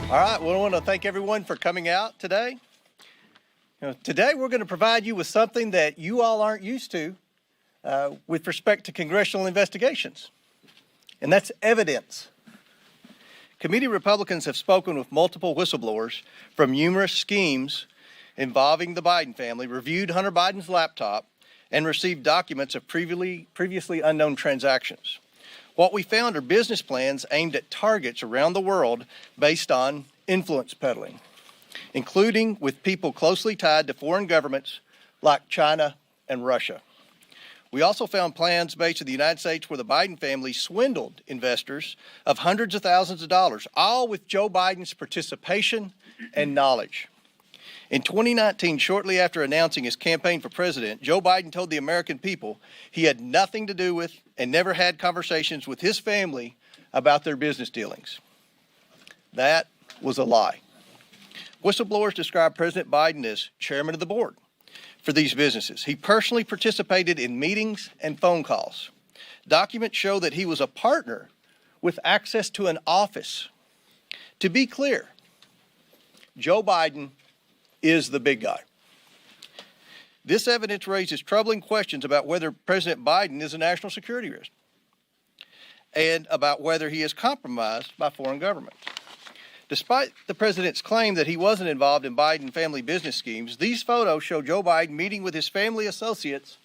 All right, well, I want to thank everyone for coming out today. Today we're going to provide you with something that you all aren't used to with respect to congressional investigations, and that's evidence. Committee Republicans have spoken with multiple whistleblowers from numerous schemes involving the Biden family, reviewed Hunter Biden's laptop, and received documents of previously unknown transactions. What we found are business plans aimed at targets around the world based on influence peddling, including with people closely tied to foreign governments like China and Russia. We also found plans based in the United States where the Biden family swindled investors of hundreds of thousands of dollars, all with Joe Biden's participation and knowledge. In 2019, shortly after announcing his campaign for president, Joe Biden told the American people he had nothing to do with and never had conversations with his family about their business dealings. That was a lie. Whistleblowers described President Biden as chairman of the board for these businesses. He personally participated in meetings and phone calls. Documents show that he was a partner with access to an office. To be clear, Joe Biden is the big guy. This evidence raises troubling questions about whether President Biden is a national security risk and about whether he is compromised by foreign governments. Despite the president's claim that he wasn't involved in Biden family business schemes, these photos show Joe Biden meeting with his family associates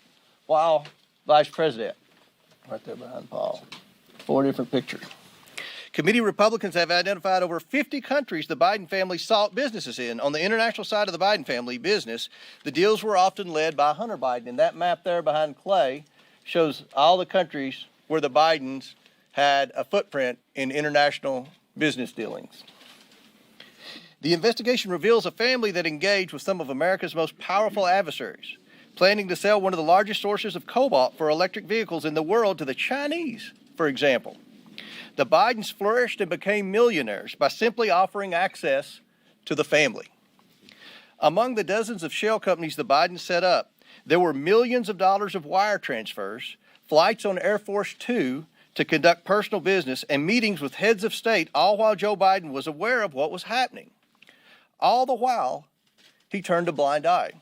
while vice president. Right there behind Paul. 4 different pictures. Committee Republicans have identified over 50 countries the Biden family sought businesses in. On the international side of the Biden family business, the deals were often led by Hunter Biden. And that map there behind Clay shows all the countries where the Bidens had a footprint in international business dealings. The investigation reveals a family that engaged with some of America's most powerful adversaries, planning to sell one of the largest sources of cobalt for electric vehicles in the world to the Chinese, for example. The Bidens flourished and became millionaires by simply offering access to the family. Among the dozens of shell companies the Bidens set up, there were millions of dollars of wire transfers, flights on Air Force Two to conduct personal business, and meetings with heads of state, all while Joe Biden was aware of what was happening. All the while, he turned a blind eye.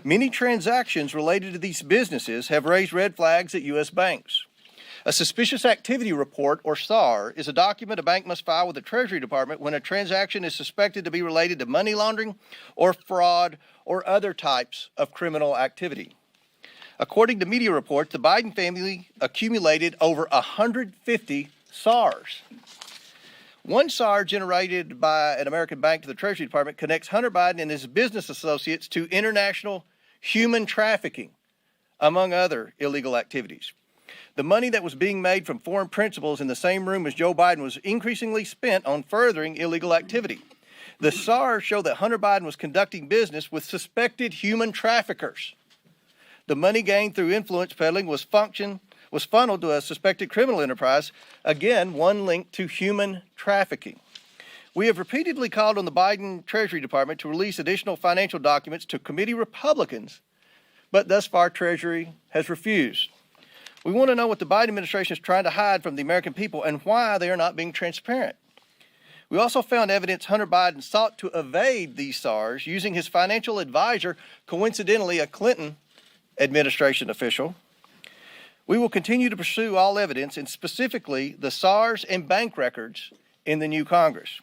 Many transactions related to these businesses have raised red flags at U.S. banks. A suspicious activity report, or SAR, is a document a bank must file with the Treasury Department when a transaction is suspected to be related to money laundering or fraud or other types of criminal activity. According to media reports, the Biden family accumulated over 150 SARs. One SAR generated by an American bank to the Treasury Department connects Hunter Biden and his business associates to international human trafficking, among other illegal activities. The money that was being made from foreign principals in the same room as Joe Biden was increasingly spent on furthering illegal activity. The SARs show that Hunter Biden was conducting business with suspected human traffickers. The money gained through influence peddling was funneled to a suspected criminal enterprise, again, one linked to human trafficking. We have repeatedly called on the Biden Treasury Department to release additional financial documents to committee Republicans, but thus far Treasury has refused. We want to know what the Biden administration is trying to hide from the American people and why they are not being transparent. We also found evidence Hunter Biden sought to evade these SARs using his financial advisor, coincidentally a Clinton administration official. We will continue to pursue all evidence, and specifically the SARs and bank records in the new Congress.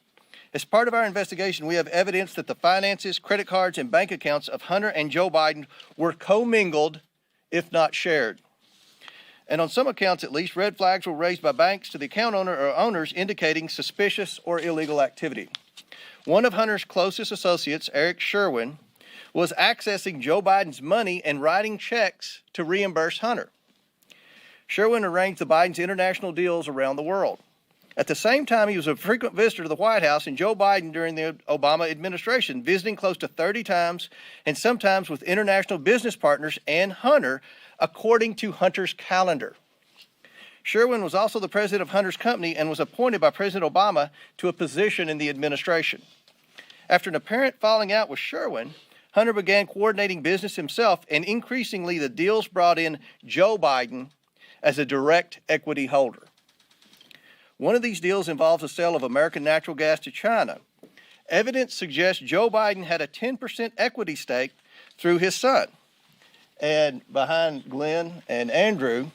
As part of our investigation, we have evidence that the finances, credit cards, and bank accounts of Hunter and Joe Biden were commingled, if not shared. And on some accounts at least, red flags were raised by banks to the account owner or owners indicating suspicious or illegal activity. One of Hunter's closest associates, Eric Sherwin, was accessing Joe Biden's money and writing checks to reimburse Hunter. Sherwin arranged the Biden's international deals around the world. At the same time, he was a frequent visitor to the White House and Joe Biden during the Obama administration, visiting close to 30 times and sometimes with international business partners and Hunter, according to Hunter's calendar. Sherwin was also the president of Hunter's company and was appointed by President Obama to a position in the administration. After an apparent falling out with Sherwin, Hunter began coordinating business himself, and increasingly the deals brought in Joe Biden as a direct equity holder. One of these deals involves the sale of American natural gas to China. Evidence suggests Joe Biden had a 10% equity stake through his son. And behind Glenn and Andrew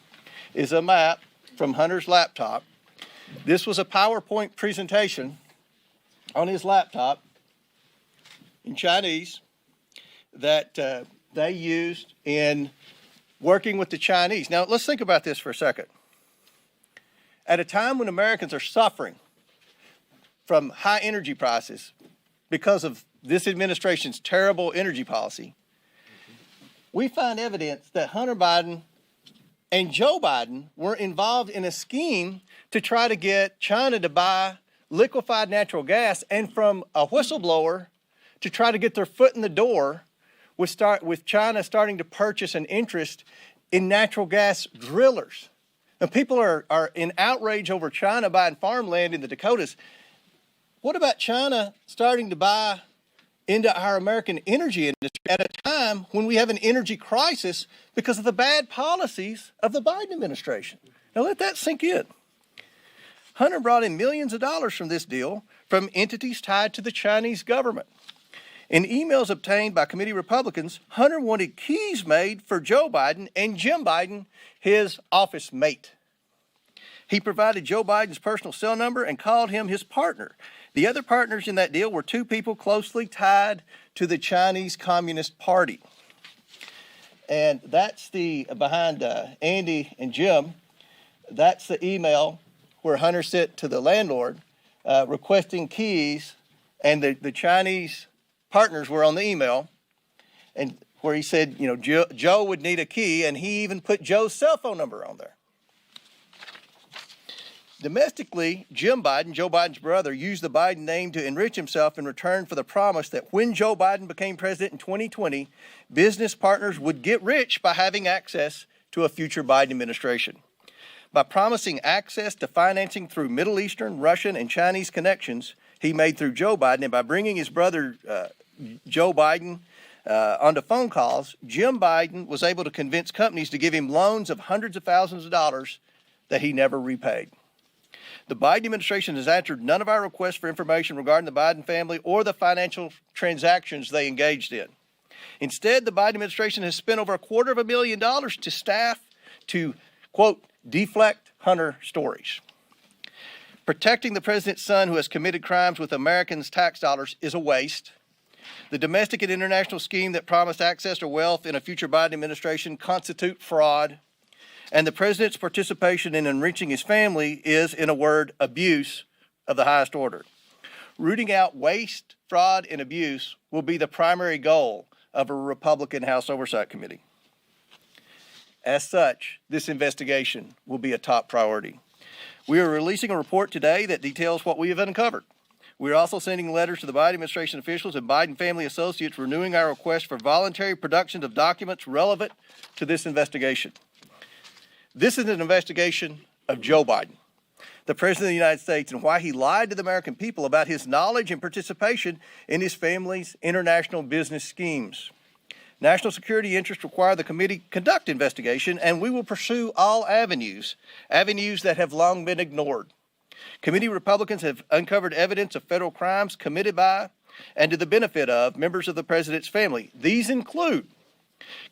is a map from Hunter's laptop. This was a PowerPoint presentation on his laptop in Chinese that they used in working with the Chinese. Now, let's think about this for a second. At a time when Americans are suffering from high energy prices because of this administration's terrible energy policy, we find evidence that Hunter Biden and Joe Biden were involved in a scheme to try to get China to buy liquefied natural gas, and from a whistleblower to try to get their foot in the door with China starting to purchase an interest in natural gas drillers. Now, people are in outrage over China buying farmland in the Dakotas. What about China starting to buy into our American energy industry at a time when we have an energy crisis because of the bad policies of the Biden administration? Now, let that sink in. Hunter brought in millions of dollars from this deal from entities tied to the Chinese government. In emails obtained by committee Republicans, Hunter wanted keys made for Joe Biden and Jim Biden, his office mate. He provided Joe Biden's personal cell number and called him his partner. The other partners in that deal were two people closely tied to the Chinese Communist Party. And that's behind Andy and Jim, that's the email where Hunter sent to the landlord requesting keys, and the Chinese partners were on the email, and where he said, Joe would need a key, and he even put Joe's cell phone number on there. Domestically, Jim Biden, Joe Biden's brother, used the Biden name to enrich himself in return for the promise that when Joe Biden became president in 2020, business partners would get rich by having access to a future Biden administration. By promising access to financing through Middle Eastern, Russian, and Chinese connections he made through Joe Biden, and by bringing his brother Joe Biden onto phone calls, Jim Biden was able to convince companies to give him loans of hundreds of thousands of dollars that he never repaid. The Biden administration has answered none of our requests for information regarding the Biden family or the financial transactions they engaged in. Instead, the Biden administration has spent over $250,000 to staff to, quote, deflect Hunter stories. Protecting the president's son who has committed crimes with Americans' tax dollars is a waste. The domestic and international scheme that promised access to wealth in a future Biden administration constitute fraud. And the president's participation in enriching his family is, in a word, abuse of the highest order. Rooting out waste, fraud, and abuse will be the primary goal of a Republican House Oversight Committee. As such, this investigation will be a top priority. We are releasing a report today that details what we have uncovered. We are also sending letters to the Biden administration officials and Biden family associates renewing our request for voluntary production of documents relevant to this investigation. This is an investigation of Joe Biden, the President of the United States, and why he lied to the American people about his knowledge and participation in his family's international business schemes. National security interests require the committee conduct investigation, and we will pursue all avenues that have long been ignored. Committee Republicans have uncovered evidence of federal crimes committed by and to the benefit of members of the president's family. These include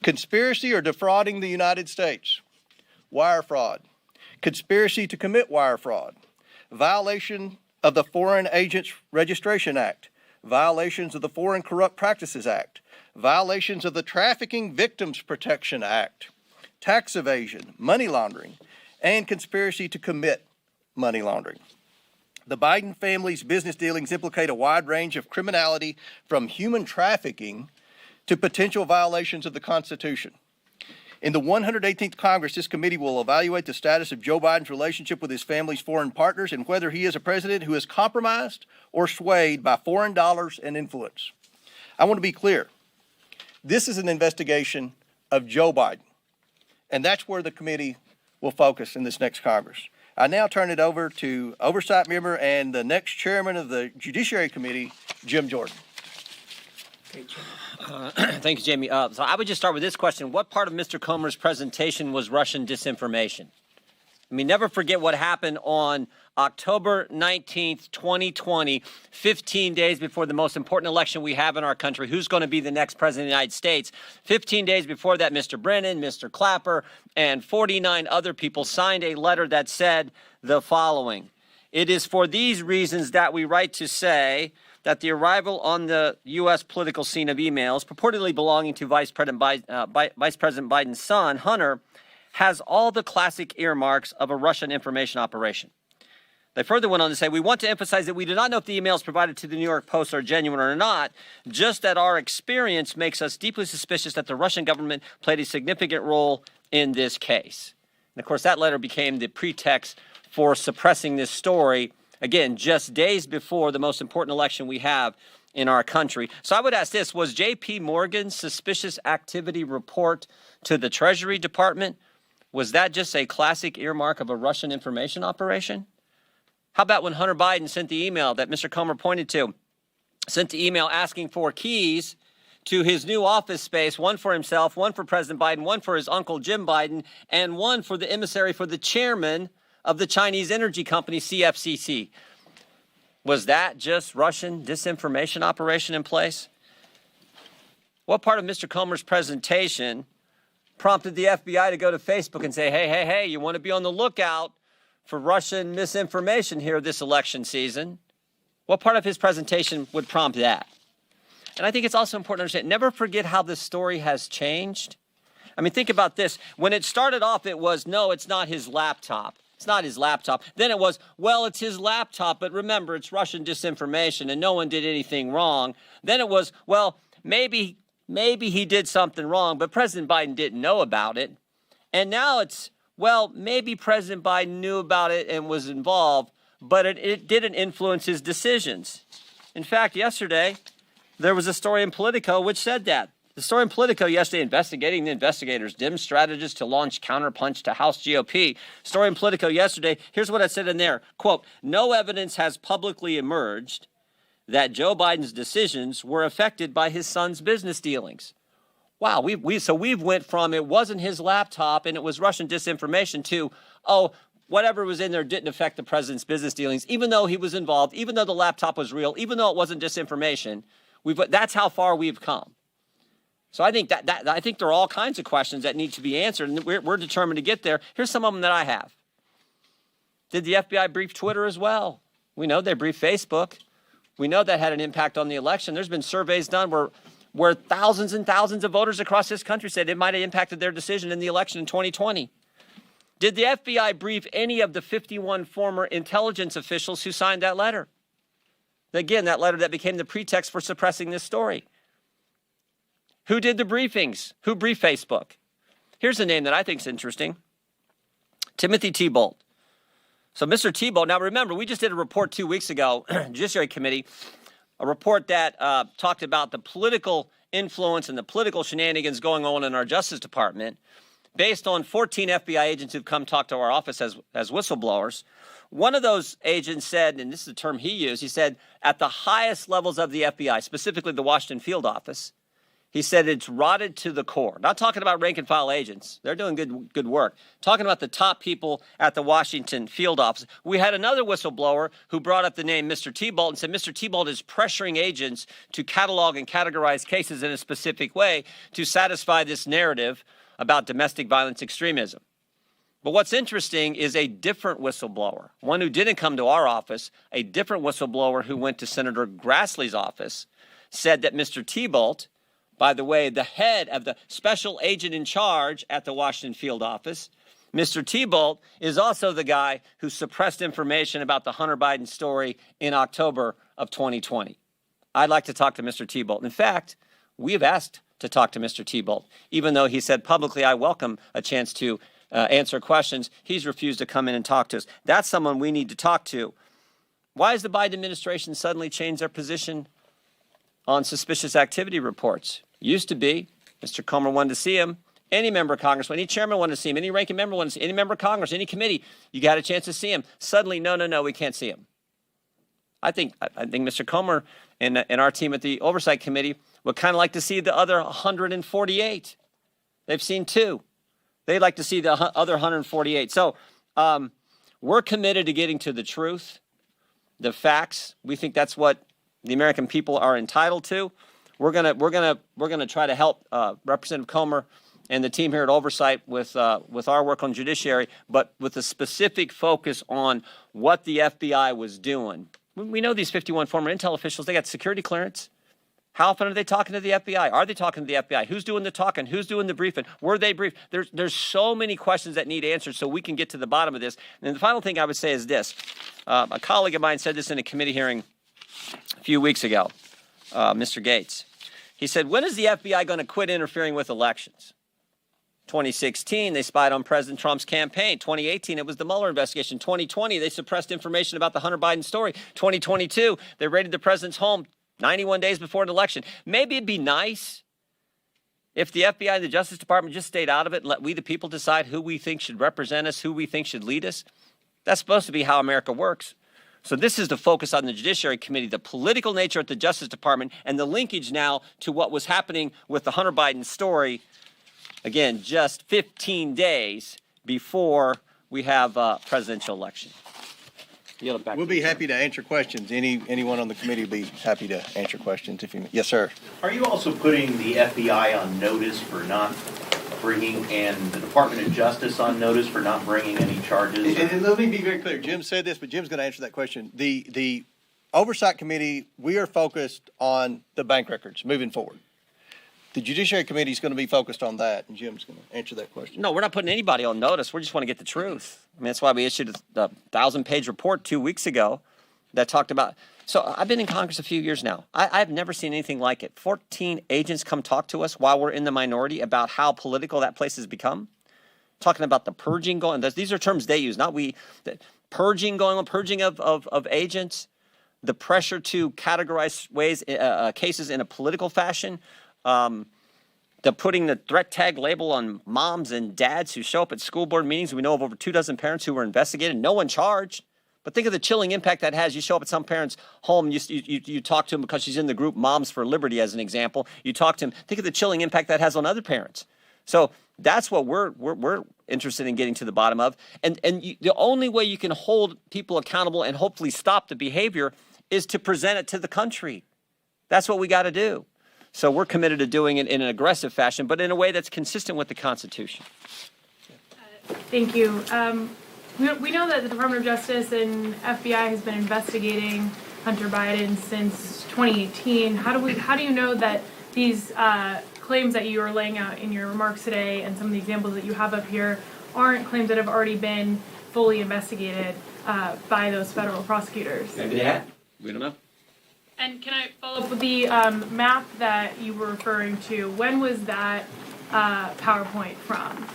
conspiracy or defrauding the United States, wire fraud, conspiracy to commit wire fraud, violation of the Foreign Agents Registration Act, violations of the Foreign Corrupt Practices Act, violations of the Trafficking Victims Protection Act, tax evasion, money laundering, and conspiracy to commit money laundering. The Biden family's business dealings implicate a wide range of criminality, from human trafficking to potential violations of the Constitution. In the 118th Congress, this committee will evaluate the status of Joe Biden's relationship with his family's foreign partners and whether he is a president who is compromised or swayed by foreign dollars and influence. I want to be clear. This is an investigation of Joe Biden, and that's where the committee will focus in this next Congress. I now turn it over to Oversight Member and the next Chairman of the Judiciary Committee, Jim Jordan. Thank you, Jamie. So I would just start with this question. What part of Mr. Comer's presentation was Russian disinformation? I mean, never forget what happened on October 19th, 2020, 15 days before the most important election we have in our country. Who's going to be the next president of the United States? 15 days before that, Mr. Brennan, Mr. Clapper, and 49 other people signed a letter that said the following. It is for these reasons that we write to say that the arrival on the U.S. political scene of emails purportedly belonging to Vice President Biden's son, Hunter, has all the classic earmarks of a Russian information operation. They further went on to say, we want to emphasize that we do not know if the emails provided to the New York Post are genuine or not, just that our experience makes us deeply suspicious that the Russian government played a significant role in this case. And of course, that letter became the pretext for suppressing this story, again, just days before the most important election we have in our country. So I would ask this, was J.P. Morgan's suspicious activity report to the Treasury Department, was that just a classic earmark of a Russian information operation? How about when Hunter Biden sent the email that Mr. Comer pointed to, sent the email asking for keys to his new office space, one for himself, one for President Biden, one for his uncle Jim Biden, and one for the emissary for the chairman of the Chinese energy company CFCC. Was that just Russian disinformation operation in place? What part of Mr. Comer's presentation prompted the FBI to go to Facebook and say, hey, you want to be on the lookout for Russian misinformation here this election season? What part of his presentation would prompt that? And I think it's also important to understand, never forget how this story has changed. I mean, think about this. When it started off, it was, no, it's not his laptop. It's not his laptop. Then it was, well, it's his laptop, but remember, it's Russian disinformation and no one did anything wrong. Then it was, well, maybe he did something wrong, but President Biden didn't know about it. And now it's, well, maybe President Biden knew about it and was involved, but it didn't influence his decisions. In fact, yesterday, there was a story in Politico which said that. The story in Politico yesterday, investigating the investigators, dim strategists to launch counterpunch to House GOP. Story in Politico yesterday, here's what I said in there. Quote, no evidence has publicly emerged that Joe Biden's decisions were affected by his son's business dealings. Wow, we've went from it wasn't his laptop and it was Russian disinformation to, oh, whatever was in there didn't affect the president's business dealings, even though he was involved, even though the laptop was real, even though it wasn't disinformation. That's how far we've come. So I think there are all kinds of questions that need to be answered, and we're determined to get there. Here's some of them that I have. Did the FBI brief Twitter as well? We know they briefed Facebook. We know that had an impact on the election. There's been surveys done where thousands and thousands of voters across this country said it might have impacted their decision in the election in 2020. Did the FBI brief any of the 51 former intelligence officials who signed that letter? Again, that letter that became the pretext for suppressing this story. Who did the briefings? Who briefed Facebook? Here's a name that I think is interesting. Timothy Thibault. So Mr. Thibault, now remember, we just did a report 2 weeks ago, Judiciary Committee, a report that talked about the political influence and the political shenanigans going on in our Justice Department based on 14 FBI agents who've come talk to our office as whistleblowers. One of those agents said, and this is the term he used, he said, at the highest levels of the FBI, specifically the Washington field office, he said it's rotted to the core. Not talking about rank and file agents. They're doing good work. Talking about the top people at the Washington field office. We had another whistleblower who brought up the name Mr. Thibault and said Mr. Thibault is pressuring agents to catalog and categorize cases in a specific way to satisfy this narrative about domestic violence extremism. But what's interesting is a different whistleblower, one who didn't come to our office, a different whistleblower who went to Senator Grassley's office, said that Mr. Thibault, by the way, the head of the special agent in charge at the Washington field office, Mr. Thibault is also the guy who suppressed information about the Hunter Biden story in October of 2020. I'd like to talk to Mr. Thibault. In fact, we have asked to talk to Mr. Thibault. Even though he said publicly, I welcome a chance to answer questions, he's refused to come in and talk to us. That's someone we need to talk to. Why has the Biden administration suddenly changed their position on suspicious activity reports? Used to be, Mr. Comer wanted to see him, any member of Congress, any chairman wanted to see him, any ranking member wanted to see him, any member of Congress, any committee, you got a chance to see him. Suddenly, no, we can't see him. I think Mr. Comer and our team at the Oversight Committee would kind of like to see the other 148. They've seen 2. They'd like to see the other 148. So We're committed to getting to the truth, the facts. We think that's what the American people are entitled to. We're gonna try to help Representative Comer and the team here at Oversight with our work on judiciary, but with a specific focus on what the FBI was doing. We know these 51 former intel officials, they got security clearance. How often are they talking to the FBI? Are they talking to the FBI? Who's doing the talking? Who's doing the briefing? Were they briefed? There's so many questions that need answered so we can get to the bottom of this. And the final thing I would say is this. A colleague of mine said this in a committee hearing a few weeks ago, Mr. Gates. He said, when is the FBI going to quit interfering with elections? 2016, they spied on President Trump's campaign. 2018, it was the Mueller investigation. 2020, they suppressed information about the Hunter Biden story. 2022, they raided the president's home 91 days before an election. Maybe it'd be nice if the FBI and the Justice Department just stayed out of it and let we the people decide who we think should represent us, who we think should lead us. That's supposed to be how America works. So this is the focus on the Judiciary Committee, the political nature at the Justice Department, and the linkage now to what was happening with the Hunter Biden story. Again, just 15 days before we have a presidential election. We'll be happy to answer questions. Anyone on the committee will be happy to answer questions if you. Yes, sir. Are you also putting the FBI on notice for not bringing, and the Department of Justice on notice for not bringing any charges? And let me be very clear. Jim said this, but Jim's going to answer that question. The Oversight Committee, we are focused on the bank records moving forward. The Judiciary Committee is going to be focused on that, and Jim's going to answer that question. No, we're not putting anybody on notice. We just want to get the truth. I mean, that's why we issued a 1,000-page report 2 weeks ago that talked about. So I've been in Congress a few years now. I've never seen anything like it. 14 agents come talk to us while we're in the minority about how political that place has become. Talking about the purging going. These are terms they use, not we. The purging going on, purging of agents, the pressure to categorize cases in a political fashion. The putting the threat tag label on moms and dads who show up at school board meetings. We know of over 24 parents who were investigated, no one charged. But think of the chilling impact that has. You show up at some parent's home, you talk to them because she's in the group Moms for Liberty, as an example. You talk to him. Think of the chilling impact that has on other parents. So that's what we're interested in getting to the bottom of. And the only way you can hold people accountable and hopefully stop the behavior is to present it to the country. That's what we got to do. So we're committed to doing it in an aggressive fashion, but in a way that's consistent with the Constitution. Thank you. We know that the Department of Justice and FBI has been investigating Hunter Biden since 2018. How do you know that these claims that you are laying out in your remarks today and some of the examples that you have up here aren't claims that have already been fully investigated by those federal prosecutors? Maybe they have. We don't know. And can I follow up with the map that you were referring to? When was that PowerPoint from?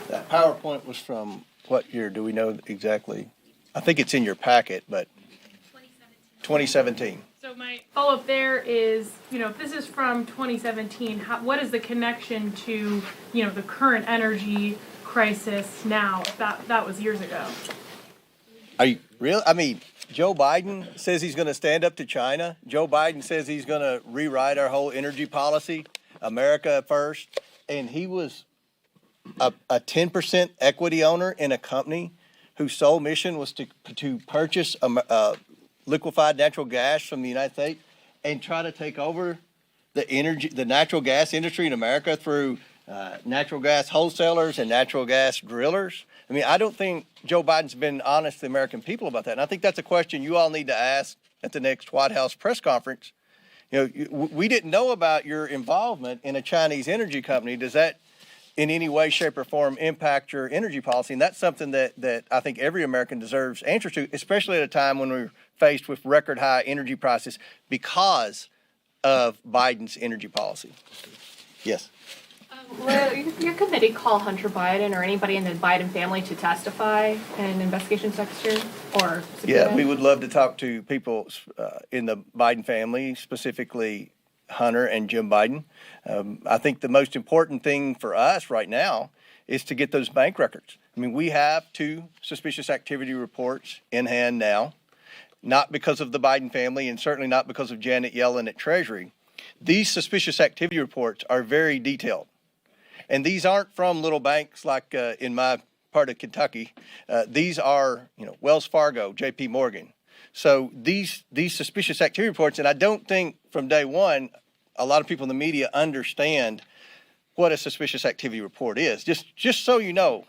That PowerPoint was from what year? Do we know exactly? I think it's in your packet, but 2017. So my follow-up there is, if this is from 2017, what is the connection to, the current energy crisis now? If that was years ago. Are you real? I mean, Joe Biden says he's going to stand up to China. Joe Biden says he's going to rewrite our whole energy policy, America first. And he was a 10% equity owner in a company whose sole mission was to purchase liquefied natural gas from the United States and try to take over the natural gas industry in America through natural gas wholesalers and natural gas drillers. I mean, I don't think Joe Biden's been honest to the American people about that. And I think that's a question you all need to ask at the next White House press conference. We didn't know about your involvement in a Chinese energy company. Does that in any way, shape, or form impact your energy policy? And that's something that I think every American deserves answers to, especially at a time when we're faced with record high energy prices because of Biden's energy policy. Yes. Will your committee call Hunter Biden or anybody in the Biden family to testify in an investigation, Secretary? Or yeah, we would love to talk to people in the Biden family, specifically Hunter and Jim Biden. I think the most important thing for us right now is to get those bank records. I mean, we have 2 suspicious activity reports in hand now, not because of the Biden family and certainly not because of Janet Yellen at Treasury. These suspicious activity reports are very detailed. And these aren't from little banks like in my part of Kentucky. These are, Wells Fargo, J.P. Morgan. So these suspicious activity reports, and I don't think from day one, a lot of people in the media understand what a suspicious activity report is. Just so you know,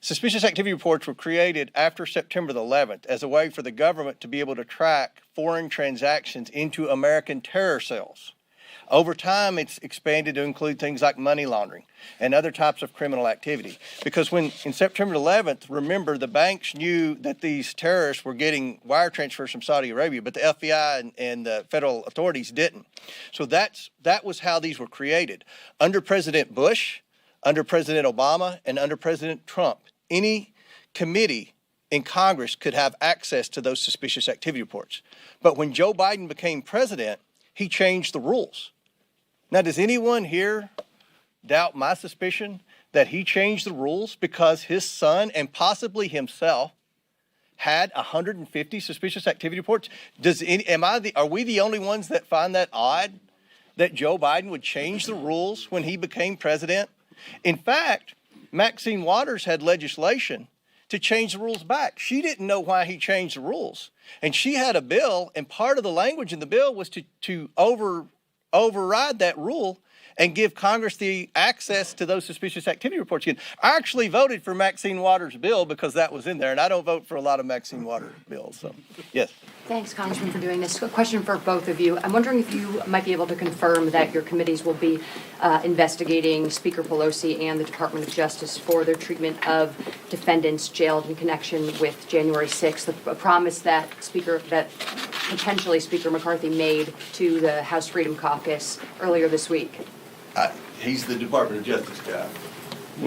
suspicious activity reports were created after September the 11th as a way for the government to be able to track foreign transactions into American terror cells. Over time, it's expanded to include things like money laundering and other types of criminal activity. Because when in September 11th, remember, the banks knew that these terrorists were getting wire transfers from Saudi Arabia, but the FBI and the federal authorities didn't. So that was how these were created. Under President Bush, under President Obama, and under President Trump, any committee in Congress could have access to those suspicious activity reports. But when Joe Biden became president, he changed the rules. Now, does anyone here doubt my suspicion that he changed the rules because his son and possibly himself had 150 suspicious activity reports? Are we the only ones that find that odd that Joe Biden would change the rules when he became president? In fact, Maxine Waters had legislation to change the rules back. She didn't know why he changed the rules. And she had a bill, and part of the language in the bill was to override that rule and give Congress the access to those suspicious activity reports again. I actually voted for Maxine Waters' bill because that was in there, and I don't vote for a lot of Maxine Waters bills. So, yes. Thanks, Congressman, for doing this. A question for both of you. I'm wondering if you might be able to confirm that your committees will be investigating Speaker Pelosi and the Department of Justice for their treatment of defendants jailed in connection with January 6th, a promise that potentially Speaker McCarthy made to the House Freedom Caucus earlier this week. He's the Department of Justice guy.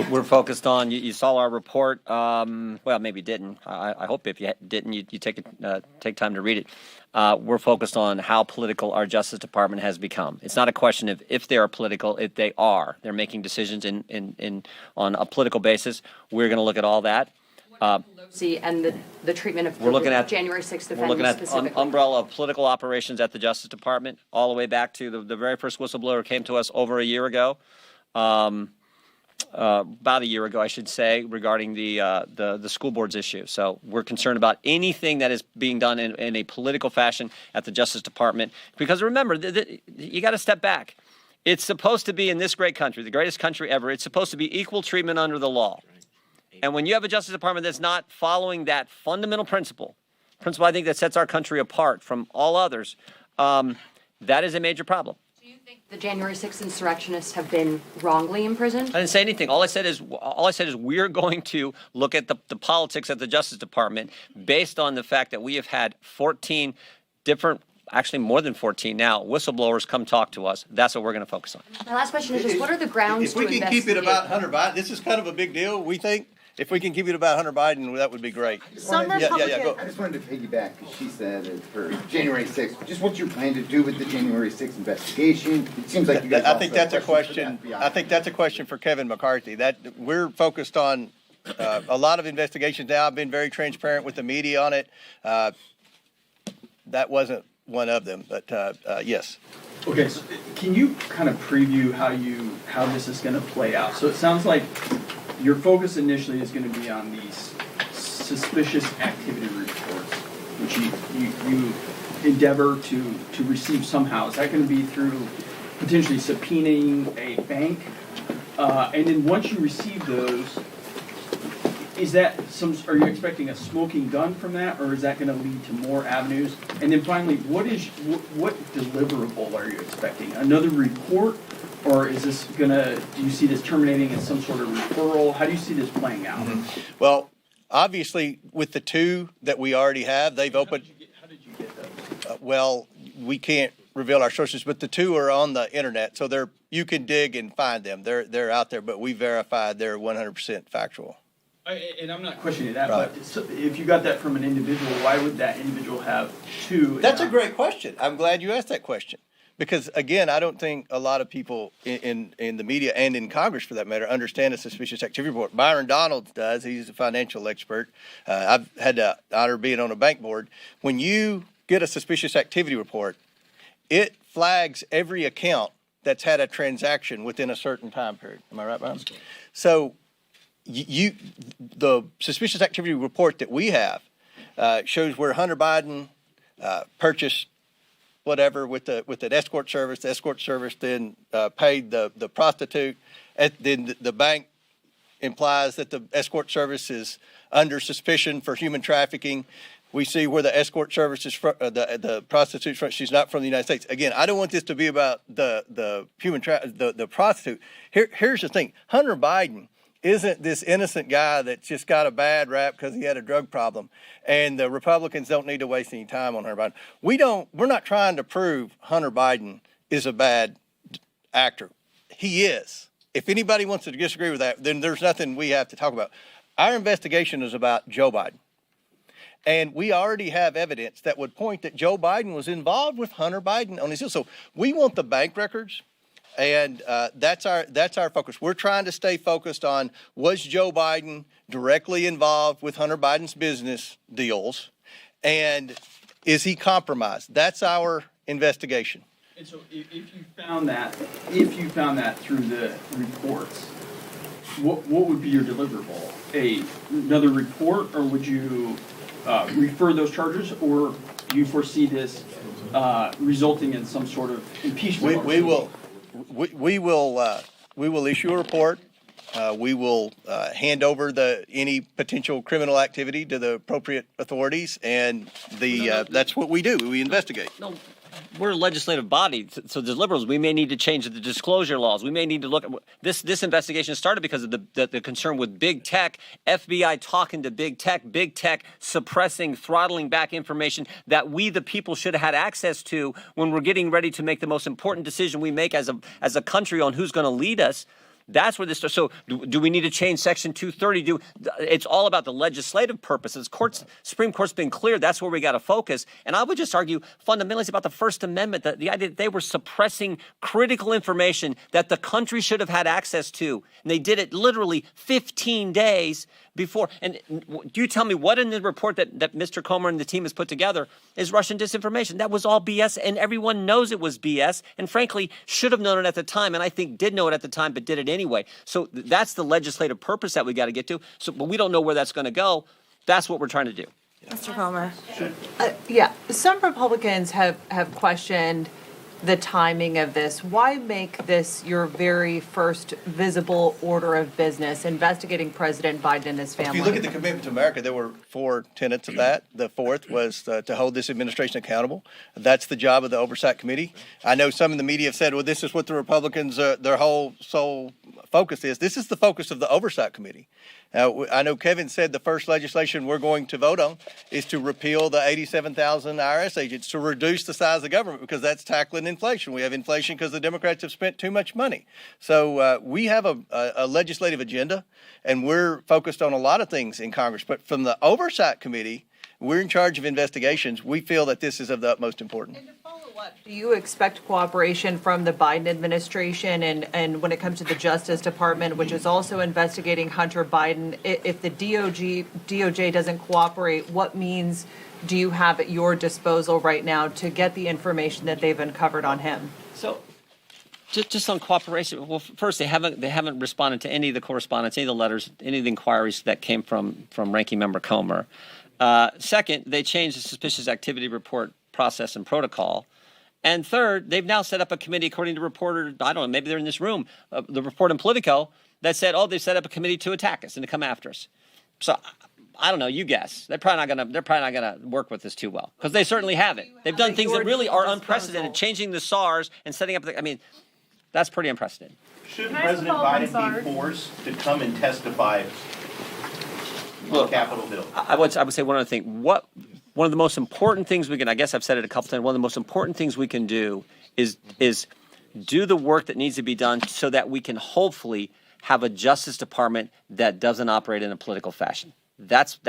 We're focused on, you saw our report, well, maybe you didn't. I hope if you didn't, you take time to read it. We're focused on how political our Justice Department has become. It's not a question of if they are political, if they are. They're making decisions on a political basis. We're going to look at all that. Pelosi and the treatment of We're looking at January 6th defendants We're looking at specifically. umbrella of political operations at the Justice Department, all the way back to the very first whistleblower came to us over a year ago. About a year ago, I should say, regarding the school boards issue. So we're concerned about anything that is being done in a political fashion at the Justice Department. Because remember, you got to step back. It's supposed to be, in this great country, the greatest country ever, it's supposed to be equal treatment under the law. And when you have a Justice Department that's not following that fundamental principle I think that sets our country apart from all others, that is a major problem. The January 6th insurrectionists have been wrongly imprisoned? I didn't say anything. All I said is we're going to look at the politics at the Justice Department based on the fact that we have had 14 different, actually more than 14 now, whistleblowers come talk to us. That's what we're going to focus on. My last question is just what are the grounds If we can keep it about Hunter Biden, this is kind of a big deal, we think. If we can keep it about Hunter Biden, that would be great. Some Republicans. Go. I just wanted to piggyback because she said it for January 6th. Just what you plan to do with the January 6th investigation. It seems like you guys. I think that's a question. I think that's a question for Kevin McCarthy. That we're focused on a lot of investigations now. I've been very transparent with the media on it. That wasn't one of them, but yes. Okay, so can you kind of preview how this is going to play out? So it sounds like your focus initially is going to be on these suspicious activity reports, which you endeavor to receive somehow. Is that going to be through potentially subpoenaing a bank? And then once you receive those, are you expecting a smoking gun from that, or is that going to lead to more avenues? And then finally, what deliverable are you expecting? Another report? Or is this do you see this terminating in some sort of referral? How do you see this playing out? Mm-hmm. Well, obviously, with the two that we already have, they've opened. How did you get those? Well, we can't reveal our sources, but the two are on the internet, so you can dig and find them. They're out there, but we verified they're 100% factual. And I'm not questioning that, Right. but if you got that from an individual, why would that individual have two? That's a great question. I'm glad you asked that question. Because, again, I don't think a lot of people in the media and in Congress, for that matter, understand a suspicious activity report. Byron Donalds does. He's a financial expert. I've had the honor of being on a bank board. When you get a suspicious activity report, it flags every account that's had a transaction within a certain time period. Am I right, Byron? So the suspicious activity report that we have shows where Hunter Biden purchased whatever with an escort service. The escort service then paid the prostitute. Then the bank implies that the escort service is under suspicion for human trafficking. We see where the escort service is from, the prostitute's from. She's not from the United States. Again, I don't want this to be about the prostitute. Here's the thing: Hunter Biden isn't this innocent guy that just got a bad rap because he had a drug problem, and the Republicans don't need to waste any time on Hunter Biden. We're not trying to prove Hunter Biden is a bad actor. He is. If anybody wants to disagree with that, then there's nothing we have to talk about. Our investigation is about Joe Biden. And we already have evidence that would point that Joe Biden was involved with Hunter Biden on his deal. So we want the bank records, and that's our focus. We're trying to stay focused on, was Joe Biden directly involved with Hunter Biden's business deals, and is he compromised? That's our investigation. And so if you found that through the reports, what would be your deliverable? Another report, or would you refer those charges, or do you foresee this resulting in some sort of impeachment? We will issue a report. We will hand over any potential criminal activity to the appropriate authorities, and that's what we do. We investigate. No, we're a legislative body, so the liberals, we may need to change the disclosure laws. We may need to look at this investigation started because of the concern with big tech, FBI talking to big tech suppressing, throttling back information that we, the people, should have had access to when we're getting ready to make the most important decision we make as a country on who's going to lead us. That's where this starts. So do we need to change Section 230? It's all about the legislative purposes. Supreme Court's been clear. That's where we got to focus. And I would just argue fundamentally it's about the First Amendment, the idea that they were suppressing critical information that the country should have had access to. And they did it literally 15 days before. And do you tell me what in the report that Mr. Comer and the team has put together is Russian disinformation? That was all BS, and everyone knows it was BS, and frankly, should have known it at the time, and I think did know it at the time, but did it anyway. So that's the legislative purpose that we got to get to. So, but we don't know where that's going to go. That's what we're trying to do. Mr. Comer. Yeah, some Republicans have questioned the timing of this. Why make this your very first visible order of business, investigating President Biden and his family? If you look at the commitment to America, there were 4 tenets of that. The fourth was to hold this administration accountable. That's the job of the Oversight Committee. I know some in the media have said, well, this is what the Republicans, their whole sole focus is. This is the focus of the Oversight Committee. I know Kevin said the first legislation we're going to vote on is to repeal the 87,000 IRS agents, to reduce the size of government, because that's tackling inflation. We have inflation because the Democrats have spent too much money. So we have a legislative agenda, and we're focused on a lot of things in Congress. But from the Oversight Committee, we're in charge of investigations. We feel that this is of the utmost importance. And to follow up, do you expect cooperation from the Biden administration and when it comes to the Justice Department, which is also investigating Hunter Biden? If the DOJ doesn't cooperate, what means do you have at your disposal right now to get the information that they've uncovered on him? So just on cooperation, well, first, they haven't responded to any of the correspondence, any of the letters, any of the inquiries that came from Ranking Member Comer. Second, they changed the suspicious activity report process and protocol. And third, they've now set up a committee, according to reporter, I don't know, maybe they're in this room, the report in Politico, that said, oh, they set up a committee to attack us and to come after us. So I don't know, you guess. They're probably not gonna work with this too well, because they certainly haven't. They've done things that really are unprecedented, changing the SARs and setting up that's pretty unprecedented. Should Can I just President follow up on Biden SARS? be forced to come and testify on Capitol Hill? I would say one other thing. One of the most important things we can, I guess I've said it a couple times, one of the most important things we can do is do the work that needs to be done so that we can hopefully have a Justice Department that doesn't operate in a political fashion. That's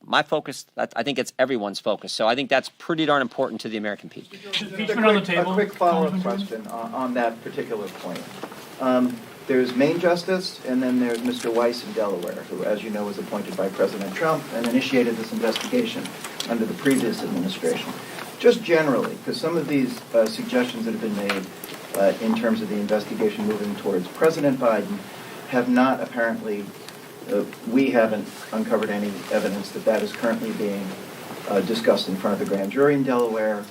my focus. I think it's everyone's focus. So I think that's pretty darn important to the American people. A quick follow-up question on that particular point. There's Maine Justice, and then there's Mr. Weiss in Delaware, who, as you know, was appointed by President Trump and initiated this investigation under the previous administration. Just generally, because some of these suggestions that have been made in terms of the investigation moving towards President Biden have not apparently we haven't uncovered any evidence that that is currently being discussed in front of the grand jury in Delaware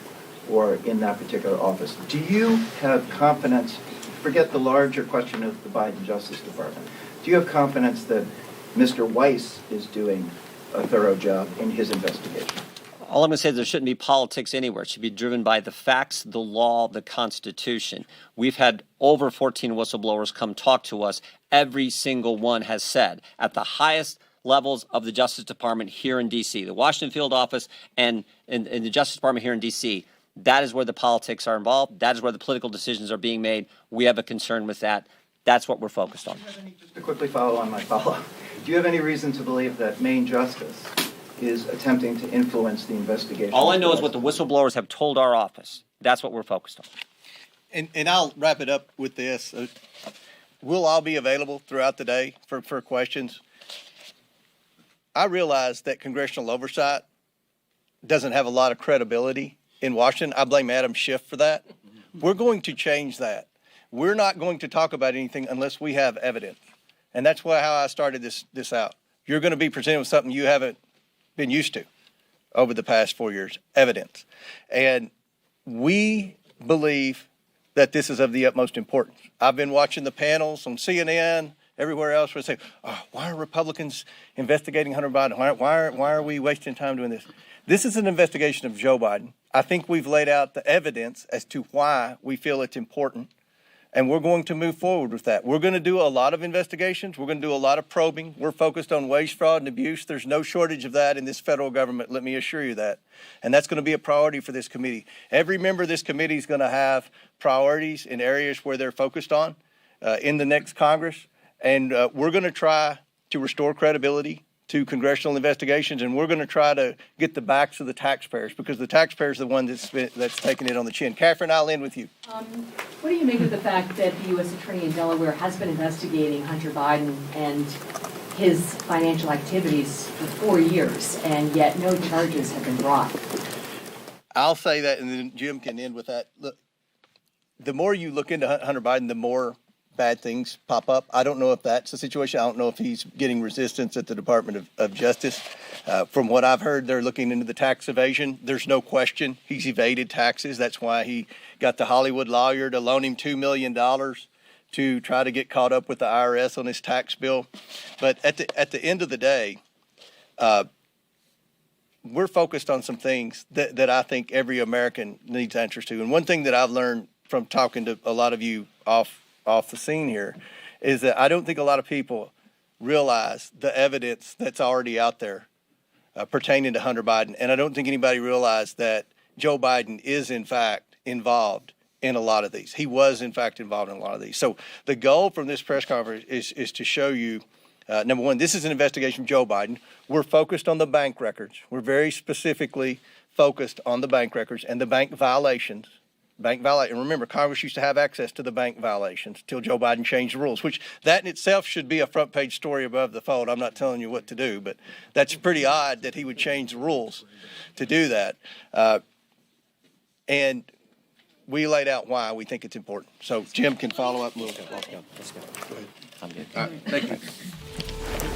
or in that particular office. Do you have confidence, forget the larger question of the Biden Justice Department, do you have confidence that Mr. Weiss is doing a thorough job in his investigation? All I'm going to say is there shouldn't be politics anywhere. It should be driven by the facts, the law, the Constitution. We've had over 14 whistleblowers come talk to us. Every single one has said at the highest levels of the Justice Department here in D.C., the Washington field office and in the Justice Department here in D.C., that is where the politics are involved. That is where the political decisions are being made. We have a concern with that. That's what we're focused on. Just to quickly follow on my follow-up, do you have any reason to believe that Maine Justice is attempting to influence the investigation? All I know is what the whistleblowers have told our office. That's what we're focused on. And I'll wrap it up with this. We'll all be available throughout the day for questions. I realize that congressional oversight doesn't have a lot of credibility in Washington. I blame Adam Schiff for that. We're going to change that. We're not going to talk about anything unless we have evidence. And that's how I started this out. You're going to be presented with something you haven't been used to over the past 4 years, evidence. And we believe that this is of the utmost importance. I've been watching the panels on CNN, everywhere else, where they say, oh, why are Republicans investigating Hunter Biden? Why are we wasting time doing this? This is an investigation of Joe Biden. I think we've laid out the evidence as to why we feel it's important. And we're going to move forward with that. We're going to do a lot of investigations. We're going to do a lot of probing. We're focused on waste, fraud, and abuse. There's no shortage of that in this federal government, let me assure you that. And that's going to be a priority for this committee. Every member of this committee is going to have priorities in areas where they're focused on in the next Congress. And we're going to try to restore credibility to congressional investigations, and we're going to try to get the backs of the taxpayers, because the taxpayers are the one that's taking it on the chin. Catherine, I'll end with you. What do you make of the fact that the U.S. Attorney in Delaware has been investigating Hunter Biden and his financial activities for 4 years, and yet no charges have been brought? I'll say that, and then Jim can end with that. Look, the more you look into Hunter Biden, the more bad things pop up. I don't know if that's the situation. I don't know if he's getting resistance at the Department of Justice. From what I've heard, they're looking into the tax evasion. There's no question he's evaded taxes. That's why he got the Hollywood lawyer to loan him $2 million to try to get caught up with the IRS on his tax bill. But at the end of the day, we're focused on some things that I think every American needs answers to. And one thing that I've learned from talking to a lot of you off the scene here is that I don't think a lot of people realize the evidence that's already out there pertaining to Hunter Biden. And I don't think anybody realized that Joe Biden is, in fact, involved in a lot of these. He was, in fact, involved in a lot of these. So the goal from this press conference is to show you, number one, this is an investigation of Joe Biden. We're focused on the bank records. We're very specifically focused on the bank records and the bank violations. And remember, Congress used to have access to the bank violations until Joe Biden changed the rules, which that in itself should be a front page story above the fold. I'm not telling you what to do, but that's pretty odd that he would change the rules to do that. And we laid out why we think it's important. So Jim can follow up. Let's go. I'm good. All right. Thank you.